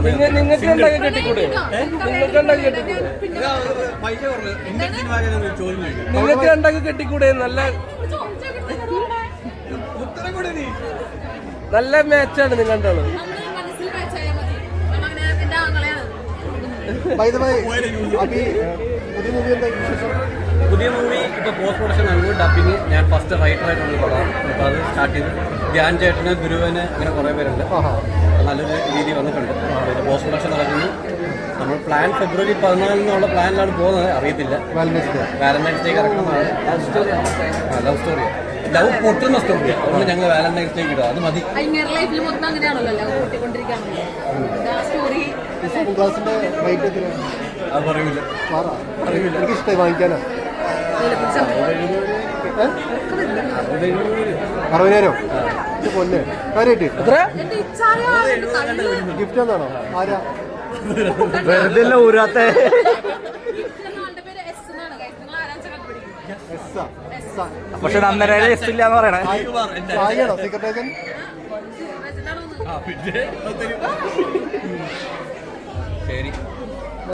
നിങ്ങൾക്ക് ഉണ്ടാക്കി കെട്ടിക്കൂടെ? നിങ്ങൾക്ക് ഉണ്ടാക്കി കെട്ടിക്കൂടെ? നിങ്ങൾക്ക് ഉണ്ടാക്കി കെട്ടിക്കൂടെ? നല്ല മാച്ചാണ് നിങ്ങൾ രണ്ടാളും. പുതിയ മൂവി ഇപ്പോൾ പോസ്റ്റ് പ്രൊഡക്ഷൻ ആണ്. ഡബിങ് ഞാൻ ഫസ്റ്റ് റൈറ്ററായിട്ടുള്ള പടം. അപ്പോൾ അത് സ്റ്റാർട്ട് ചെയ്ത് ധ്യാൻ ചേട്ടന്, ഗുരുവന്, അങ്ങനെ കുറേ പേരുണ്ട്. നല്ലൊരു രീതി വന്നിട്ടുണ്ട്. പിന്നെ പോസ്റ്റ് പ്രൊഡക്ഷൻ നടക്കുന്നു. നമ്മൾ പ്ലാൻ ഫെബ്രുവരി 14 പ്ലാനിലാണ് പോകുന്നത്. അറിയത്തില്ല, വാലന്റൈൻസ് ഡേ ഇറക്കണമെന്നാണ്. ലവ് സ്റ്റോറി, ലവ് പൊട്ടുന്ന സ്റ്റോറി. അതുകൊണ്ട് ഞങ്ങൾ വാലന്റൈൻസ് ഡേ ഇടുക, അത് മതി. അത് പറയൂല, എനിക്കിഷ്ടമായി വാങ്ങിക്കാനോ. 60,000 പൊന്നെ കാര്യമായിട്ട് ഗിഫ്റ്റ് എന്താണോ? ആരാ വെറുതെ ഊരാത്ത പക്ഷെ നന്നര ഇല്ലാന്ന് പറയണേ. സായിയാണോ സീക്രട്ട് ഏജന്റ്? ശരി.